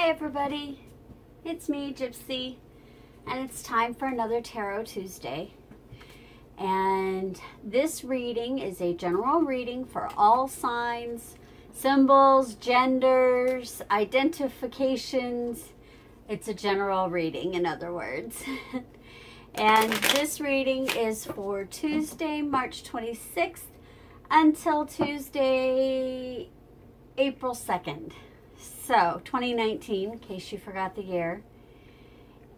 Hi everybody, it's me, Gypsy, and it's time for another Tarot Tuesday. And this reading is a general reading for all signs, symbols, genders, identifications. It's a general reading, in other words. And this reading is for Tuesday, March 26th until Tuesday, April 2nd. So, 2019, in case you forgot the year.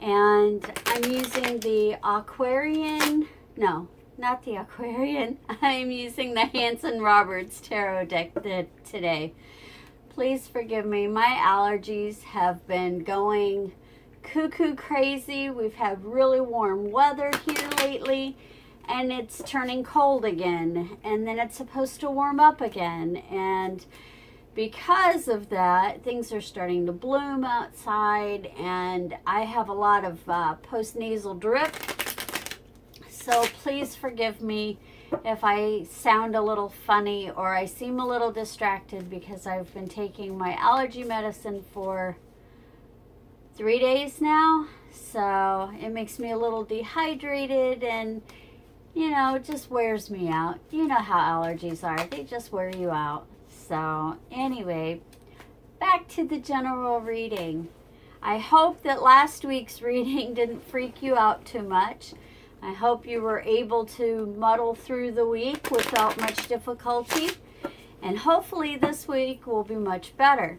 And I'm using the Aquarian, no, not the Aquarian. I'm using the Hanson Roberts Tarot deck today. Please forgive me. My allergies have been going cuckoo crazy. We've had really warm weather here lately, and it's turning cold again. And then it's supposed to warm up again. And because of that, things are starting to bloom outside, and I have a lot of post-nasal drip. So please forgive me if I sound a little funny or I seem a little distracted, because I've been taking my allergy medicine for 3 days now. So it makes me a little dehydrated, and you know, it just wears me out. You know how allergies are, they just wear you out. So anyway, back to the general reading. I hope that last week's reading didn't freak you out too much. I hope you were able to muddle through the week without much difficulty. And hopefully this week will be much better.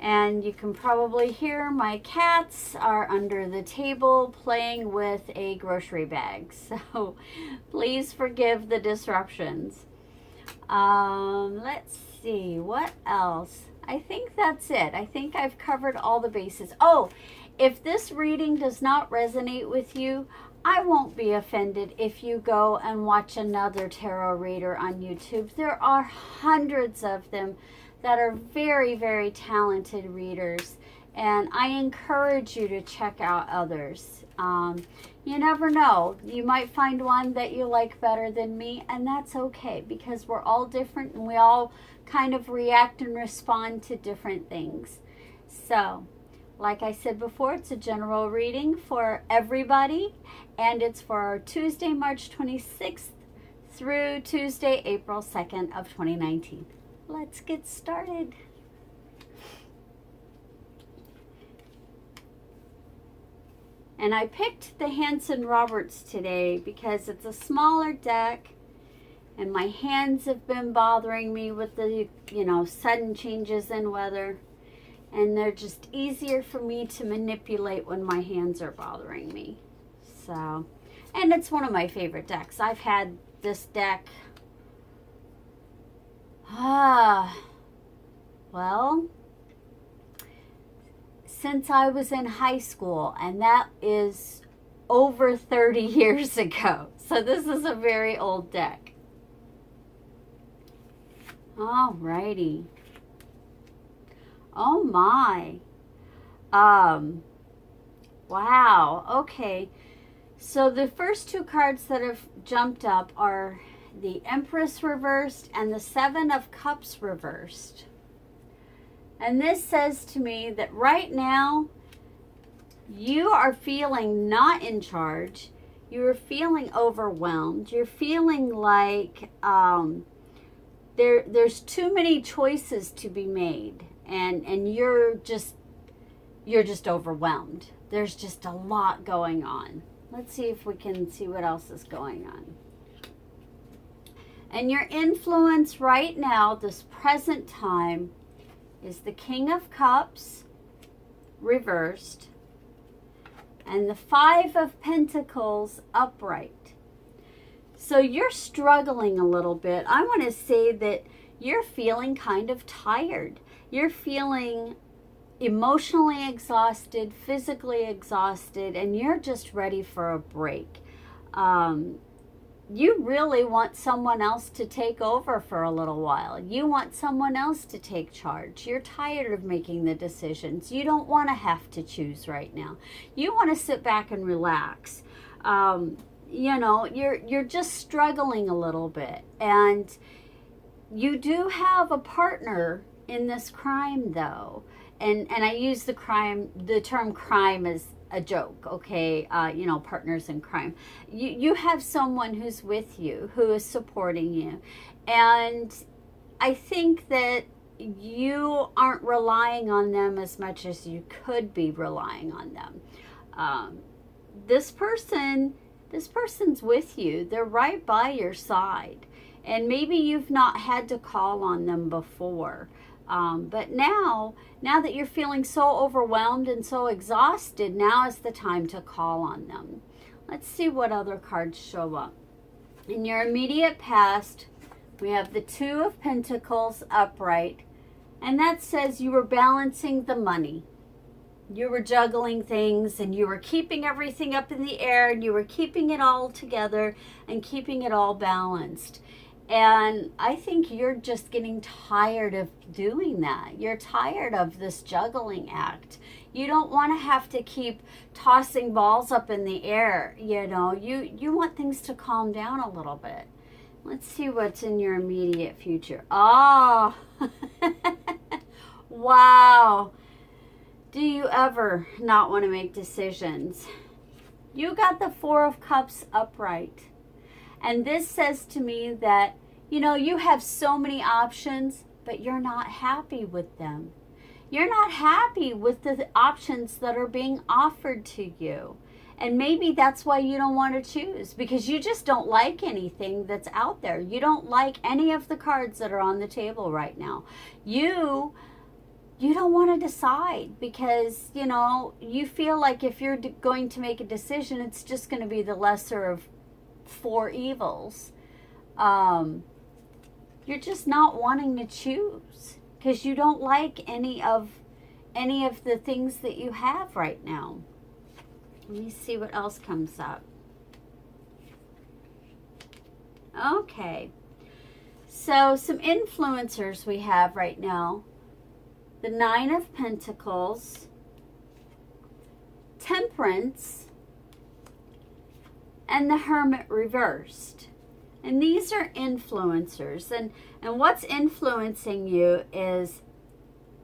And you can probably hear my cats are under the table playing with a grocery bag. So please forgive the disruptions. Let's see, what else? I think that's it. I think I've covered all the bases. Oh, if this reading does not resonate with you, I won't be offended if you go and watch another tarot reader on YouTube. There are hundreds of them that are very, very talented readers, and I encourage you to check out others. You never know. You might find one that you like better than me, and that's okay, because we're all different and we all kind of react and respond to different things. So, like I said before, it's a general reading for everybody, and it's for Tuesday, March 26th through Tuesday, April 2nd of 2019. Let's get started. And I picked the Hanson Roberts today because it's a smaller deck, and my hands have been bothering me with the, sudden changes in weather. And they're just easier for me to manipulate when my hands are bothering me. So, and it's one of my favorite decks. I've had this deck, since I was in high school, and that is over 30 years ago. So this is a very old deck. Alrighty. Oh my. Wow. Okay. So the first two cards that have jumped up are the Empress reversed and the Seven of Cups reversed. And this says to me that right now you are feeling not in charge. You're feeling overwhelmed. You're feeling like there's too many choices to be made, and you're just overwhelmed. There's just a lot going on. Let's see if we can see what else is going on. And your influence right now, this present time, is the King of Cups reversed and the Five of Pentacles upright. So you're struggling a little bit. I want to say that you're feeling kind of tired. You're feeling emotionally exhausted, physically exhausted, and you're just ready for a break. You really want someone else to take over for a little while. You want someone else to take charge. You're tired of making the decisions. You don't want to have to choose right now. You want to sit back and relax. You're just struggling a little bit. And you do have a partner in this crime, though. and I use the term crime as a joke, okay? Partners in crime. You have someone who's with you, who is supporting you. And I think that you aren't relying on them as much as you could be relying on them. This person's with you. They're right by your side. And maybe you've not had to call on them before. But now that you're feeling so overwhelmed and so exhausted, now is the time to call on them. Let's see what other cards show up. In your immediate past, we have the Two of Pentacles upright. And that says you were balancing the money. You were juggling things and you were keeping everything up in the air and you were keeping it all together and keeping it all balanced. And I think you're just getting tired of doing that. You're tired of this juggling act. You don't want to have to keep tossing balls up in the air. You want things to calm down a little bit. Let's see what's in your immediate future. Oh, wow. Do you ever not want to make decisions? You got the Four of Cups upright. And this says to me that, you have so many options, but you're not happy with them. You're not happy with the options that are being offered to you. And maybe that's why you don't want to choose, because you just don't like anything that's out there. You don't like any of the cards that are on the table right now. You don't want to decide because, you feel like if you're going to make a decision, it's just going to be the lesser of four evils. You're just not wanting to choose because you don't like any of the things that you have right now. Let me see what else comes up. Okay. So some influencers we have right now. The Nine of Pentacles, Temperance, and the Hermit reversed. And these are influencers. And what's influencing you is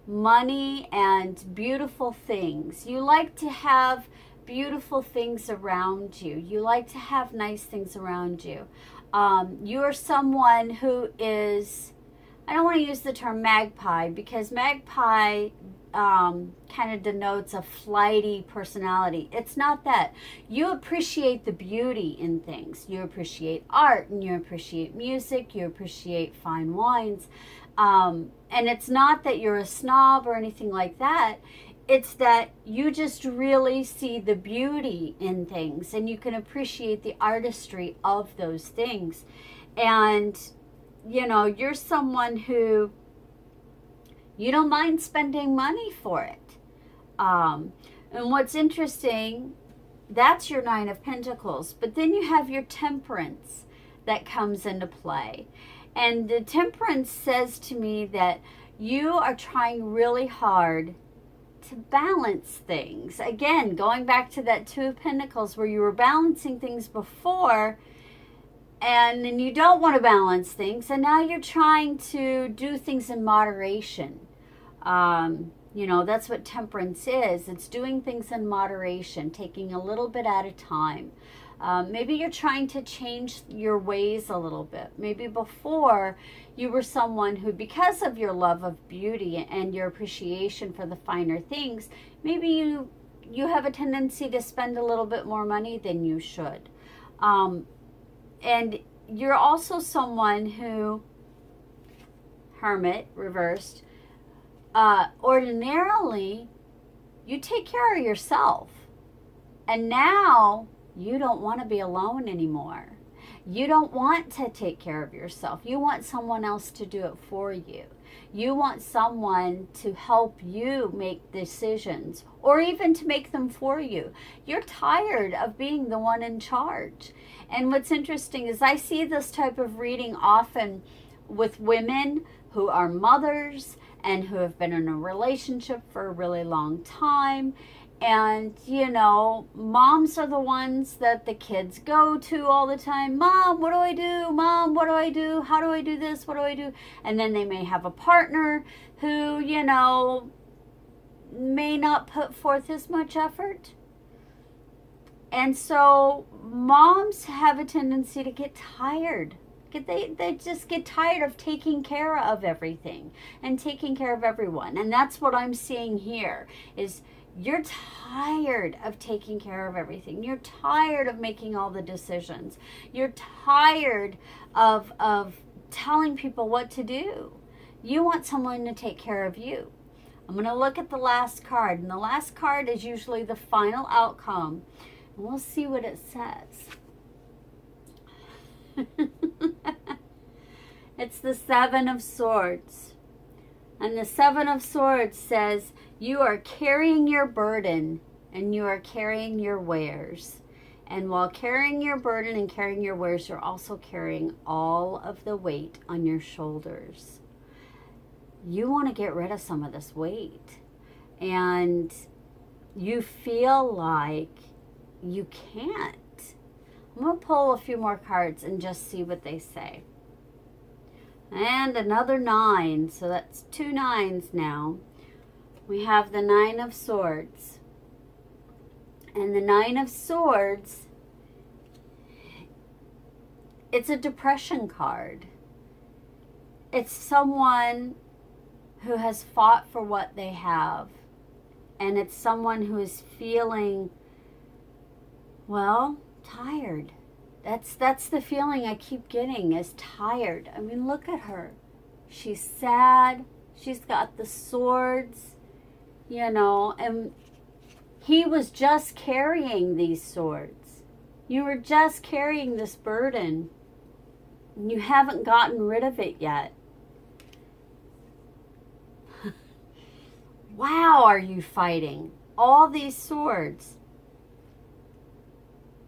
money and beautiful things. You like to have beautiful things around you. You like to have nice things around you. You're someone who is, I don't want to use the term magpie because magpie kind of denotes a flighty personality. It's not that. You appreciate the beauty in things. You appreciate art and you appreciate music. You appreciate fine wines. And it's not that you're a snob or anything like that. It's that you just really see the beauty in things and you can appreciate the artistry of those things. And, you're someone who you don't mind spending money for it. And what's interesting, that's your Nine of Pentacles. But then you have your Temperance that comes into play. And the Temperance says to me that you are trying really hard to balance things. Again, going back to that Two of Pentacles where you were balancing things before and then you don't want to balance things and now you're trying to do things in moderation. That's what Temperance is. It's doing things in moderation, taking a little bit at a time. Maybe you're trying to change your ways a little bit. Maybe before you were someone who, because of your love of beauty and your appreciation for the finer things, maybe you have a tendency to spend a little bit more money than you should. And you're also someone who, Hermit reversed, ordinarily you take care of yourself. And now you don't want to be alone anymore. You don't want to take care of yourself. You want someone else to do it for you. You want someone to help you make decisions or even to make them for you. You're tired of being the one in charge. And what's interesting is I see this type of reading often with women who are mothers and who have been in a relationship for a really long time. And, moms are the ones that the kids go to all the time. Mom, what do I do? Mom, what do I do? How do I do this? What do I do? And then they may have a partner who, may not put forth as much effort. And so moms have a tendency to get tired. They just get tired of taking care of everything and taking care of everyone. And that's what I'm seeing here is you're tired of taking care of everything. You're tired of making all the decisions. You're tired of telling people what to do. You want someone to take care of you. I'm going to look at the last card. And the last card is usually the final outcome. And we'll see what it says. It's the Seven of Swords. And the Seven of Swords says, you are carrying your burden and you are carrying your wares. And while carrying your burden and carrying your wares, you're also carrying all of the weight on your shoulders. You want to get rid of some of this weight. And you feel like you can't. I'm going to pull a few more cards and just see what they say. And another 9. So that's 2 9s now. We have the 9 of Swords. And the 9 of Swords, it's a depression card. It's someone who has fought for what they have. And it's someone who is feeling, well, tired. That's the feeling I keep getting, is tired. I mean, look at her. She's sad. She's got the swords, and he was just carrying these swords. You were just carrying this burden. And you haven't gotten rid of it yet. Wow, are you fighting? All these swords.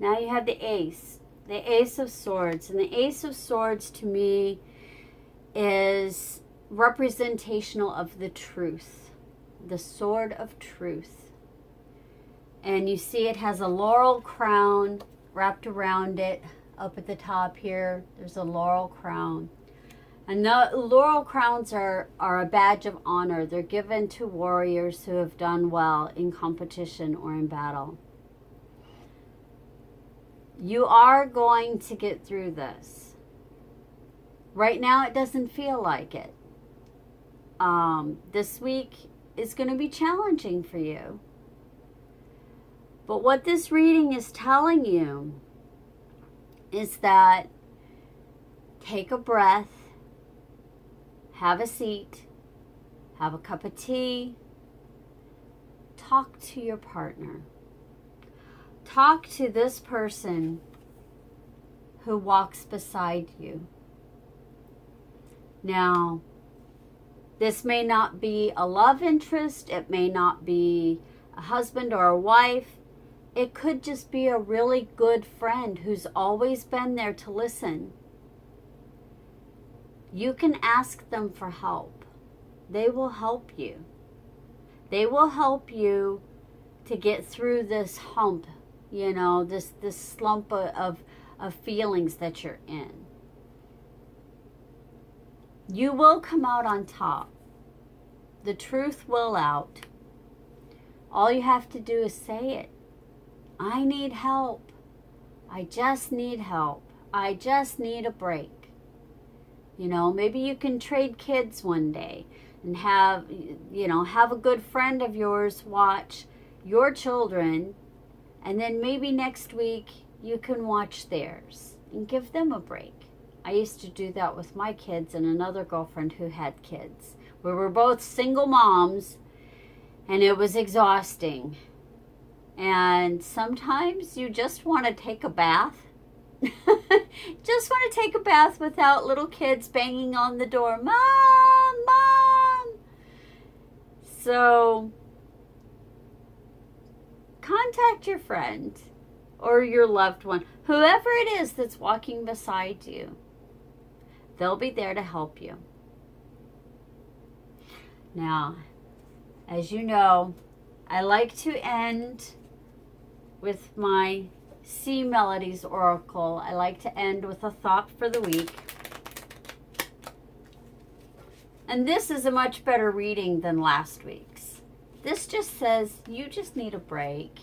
Now you have the Ace. The Ace of Swords. And the Ace of Swords to me is representational of the truth. The Sword of Truth. And you see it has a laurel crown wrapped around it. Up at the top here, there's a laurel crown. And the laurel crowns are a badge of honor. They're given to warriors who have done well in competition or in battle. You are going to get through this. Right now, it doesn't feel like it. This week is going to be challenging for you. But what this reading is telling you is that take a breath, have a seat, have a cup of tea, talk to your partner. Talk to this person who walks beside you. Now, this may not be a love interest. It may not be a husband or a wife. It could just be a really good friend who's always been there to listen. You can ask them for help. They will help you. They will help you to get through this hump, this slump of feelings that you're in. You will come out on top. The truth will out. All you have to do is say it. I need help. I just need help. I just need a break. Maybe you can trade kids one day and have a good friend of yours watch your children, and then maybe next week you can watch theirs and give them a break. I used to do that with my kids and another girlfriend who had kids. We were both single moms, and it was exhausting. And sometimes you just want to take a bath. Just want to take a bath without little kids banging on the door. Mom, Mom. So contact your friend or your loved one, whoever it is that's walking beside you. They'll be there to help you. Now, as you know, I like to end with my Sea Melodies Oracle. I like to end with a thought for the week. And this is a much better reading than last week's. This just says you just need a break.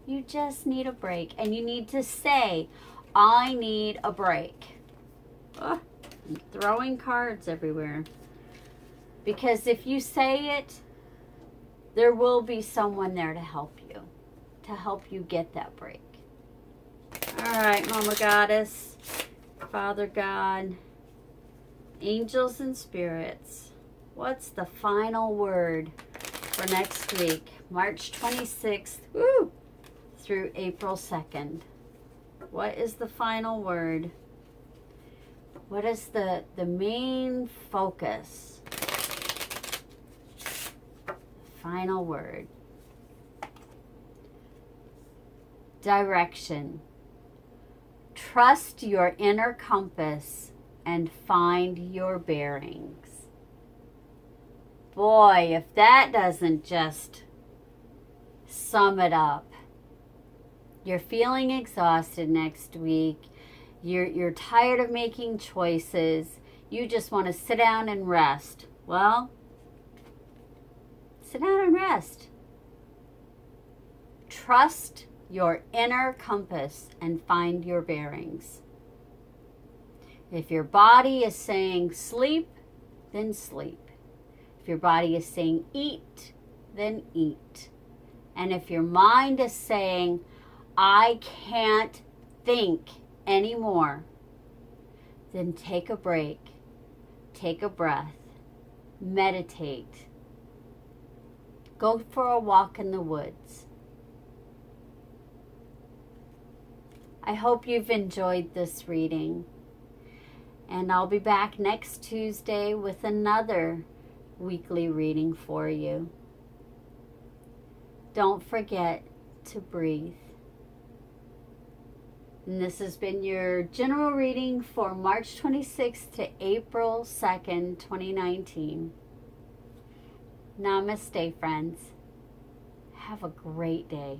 You just need a break. And you need to say, I need a break. Oh, I'm throwing cards everywhere. Because if you say it, there will be someone there to help you get that break. All right, Mama Goddess, Father God, angels and spirits, what's the final word for next week, March 26th through April 2nd? What is the final word? What is the main focus? Final word. Direction. Trust your inner compass and find your bearings. Boy, if that doesn't just sum it up. You're feeling exhausted next week. You're tired of making choices. You just want to sit down and rest. Well, sit down and rest. Trust your inner compass and find your bearings. If your body is saying sleep, then sleep. If your body is saying eat, then eat. And if your mind is saying, I can't think anymore, then take a break, take a breath, meditate, go for a walk in the woods. I hope you've enjoyed this reading, and I'll be back next Tuesday with another weekly reading for you. Don't forget to breathe. And this has been your general reading for March 26th to April 2nd, 2019. Namaste, friends. Have a great day.